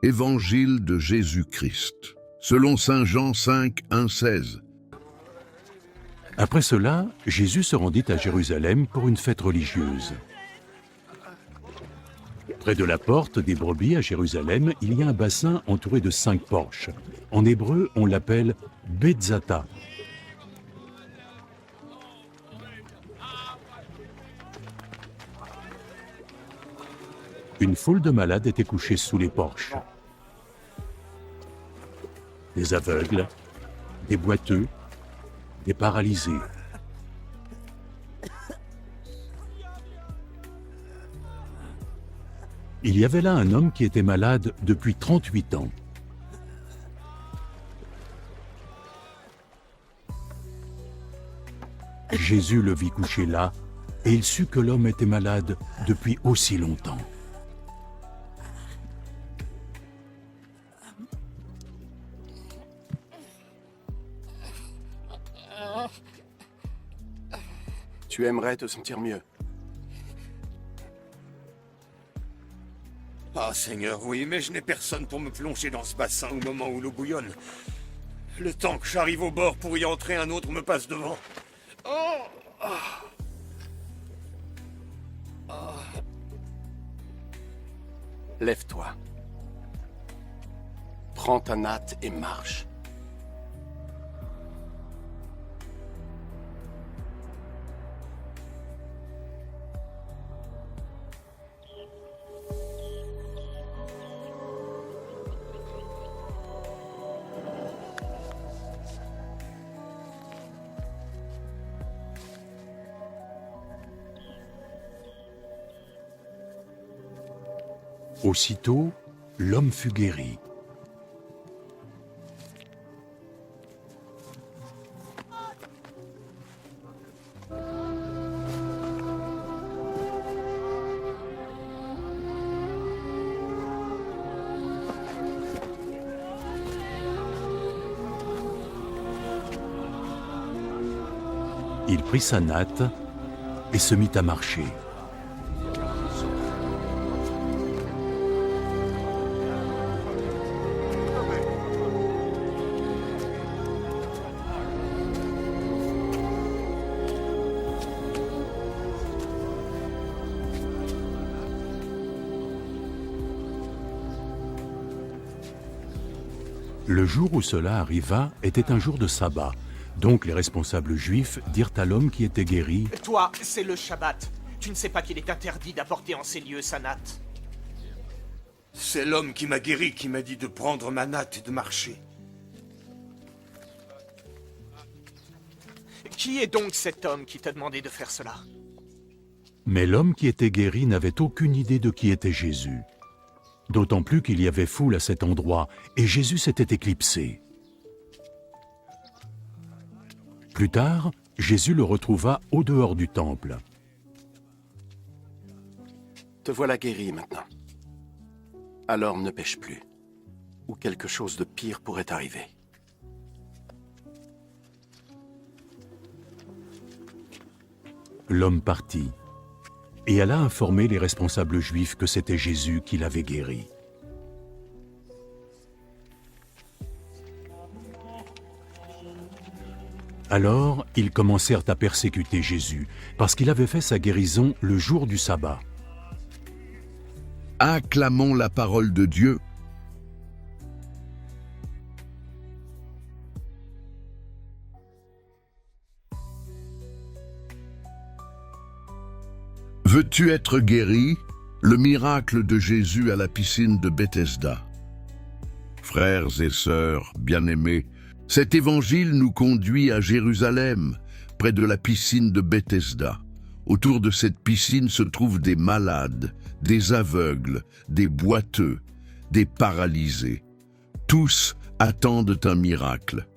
Évangile de Jésus-Christ, selon saint Jean 5, 1, 16. Après cela, Jésus se rendit à Jérusalem pour une fête religieuse. Près de la porte des brebis à Jérusalem, il y a un bassin entouré de 5 porches. En hébreu, on l'appelle Betzata. Une foule de malades était couchée sous les porches. Des aveugles, des boiteux, des paralysés. Il y avait là un homme qui était malade depuis 38 ans. Jésus le vit couché là, et il sut que l'homme était malade depuis aussi longtemps. Tu aimerais te sentir mieux. Ah, Seigneur, oui, mais je n'ai personne pour me plonger dans ce bassin au moment où l'eau bouillonne. Le temps que j'arrive au bord pour y entrer, un autre me passe devant. Oh, ah. Ah. Lève-toi. Prends ta natte et marche. Aussitôt, l'homme fut guéri. Il prit sa natte et se mit à marcher. Le jour où cela arriva était un jour de sabbat. Donc les responsables juifs dirent à l'homme qui était guéri « Toi, c'est le Shabbat. Tu ne sais pas qu'il est interdit d'apporter en ces lieux sa natte. » C'est l'homme qui m'a guéri qui m'a dit de prendre ma natte et de marcher. Qui est donc cet homme qui t'a demandé de faire cela? Mais l'homme qui était guéri n'avait aucune idée de qui était Jésus. D'autant plus qu'il y avait foule à cet endroit, et Jésus s'était éclipsé. Plus tard, Jésus le retrouva au dehors du temple. Te voilà guéri maintenant. Alors ne pêche plus, ou quelque chose de pire pourrait arriver. L'homme partit et alla informer les responsables juifs que c'était Jésus qui l'avait guéri. Alors, ils commencèrent à persécuter Jésus, parce qu'il avait fait sa guérison le jour du sabbat. Acclamons la parole de Dieu. Veux-tu être guéri? Le miracle de Jésus à la piscine de Bethesda. Frères et sœurs bien-aimés, cet évangile nous conduit à Jérusalem, près de la piscine de Bethesda. Autour de cette piscine se trouvent des malades, des aveugles, des boiteux, des paralysés. Tous attendent un miracle.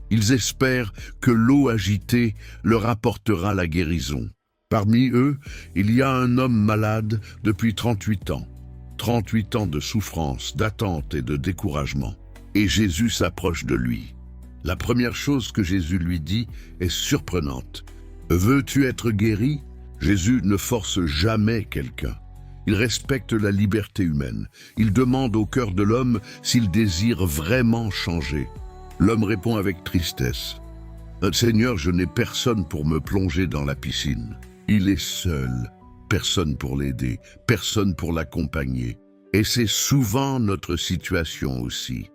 Ils espèrent que l'eau agitée leur apportera la guérison. Parmi eux, il y a un homme malade depuis 38 ans. 38 ans de souffrance, d'attente et de découragement. Et Jésus s'approche de lui. La première chose que Jésus lui dit est surprenante. « Veux-tu être guéri ?» Jésus ne force jamais quelqu'un. Il respecte la liberté humaine. Il demande au cœur de l'homme s'il désire vraiment changer. L'homme répond avec tristesse. « Seigneur, je n'ai personne pour me plonger dans la piscine. Il est seul. Personne pour l'aider, personne pour l'accompagner. » Et c'est souvent notre situation aussi.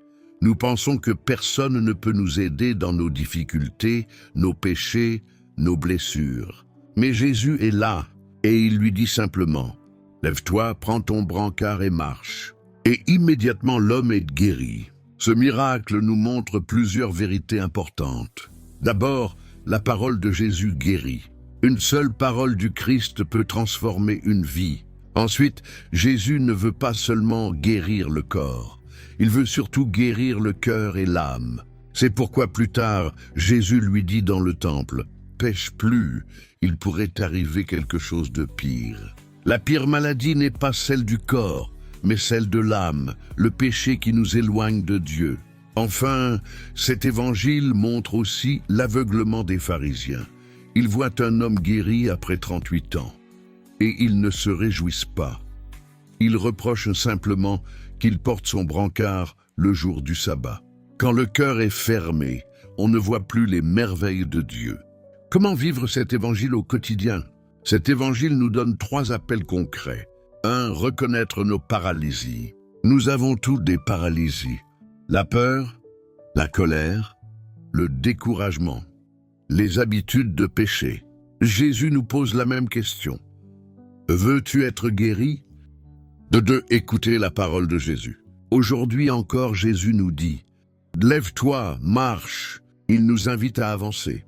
Nous pensons que personne ne peut nous aider dans nos difficultés, nos péchés, nos blessures. Mais Jésus est là, et il lui dit simplement « Lève-toi, prends ton brancard et marche. » Et immédiatement l'homme est guéri. Ce miracle nous montre plusieurs vérités importantes. D'abord, la parole de Jésus guérit. Une seule parole du Christ peut transformer une vie. Ensuite, Jésus ne veut pas seulement guérir le corps. Il veut surtout guérir le cœur et l'âme. C'est pourquoi plus tard, Jésus lui dit dans le temple « Pêche plus, il pourrait arriver quelque chose de pire. » La pire maladie n'est pas celle du corps, mais celle de l'âme, le péché qui nous éloigne de Dieu. Enfin, cet évangile montre aussi l'aveuglement des pharisiens. Ils voient un homme guéri après 38 ans, et ils ne se réjouissent pas. Ils reprochent simplement qu'il porte son brancard le jour du sabbat. Quand le cœur est fermé, on ne voit plus les merveilles de Dieu. Comment vivre cet évangile au quotidien? Cet évangile nous donne 3 appels concrets. 1. Reconnaître nos paralysies. Nous avons tous des paralysies. La peur, la colère, le découragement, les habitudes de péché. Jésus nous pose la même question. Veux-tu être guéri? De 2. Écouter la parole de Jésus. Aujourd'hui encore, Jésus nous dit « Lève-toi, marche ». Il nous invite à avancer,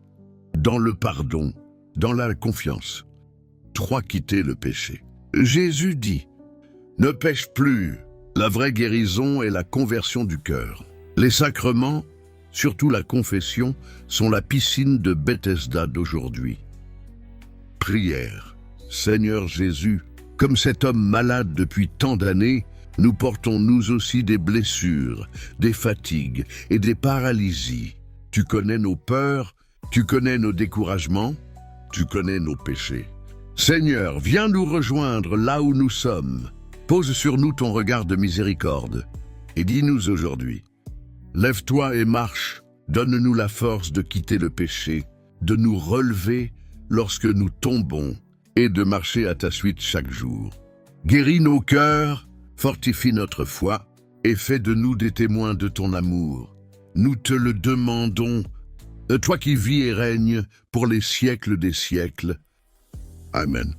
dans le pardon, dans la confiance. 3. Quitter le péché. Jésus dit « Ne pêche plus ». La vraie guérison est la conversion du cœur. Les sacrements, surtout la confession, sont la piscine de Bethesda d'aujourd'hui. Prière. Seigneur Jésus, comme cet homme malade depuis tant d'années, nous portons nous aussi des blessures, des fatigues et des paralysies. Tu connais nos peurs, tu connais nos découragements, tu connais nos péchés. Seigneur, viens nous rejoindre là où nous sommes. Pose sur nous ton regard de miséricorde et dis-nous aujourd'hui, lève-toi et marche, donne-nous la force de quitter le péché, de nous relever lorsque nous tombons et de marcher à ta suite chaque jour. Guéris nos cœurs, fortifie notre foi et fais de nous des témoins de ton amour. Nous te le demandons, toi qui vis et règnes pour les siècles des siècles. Amen.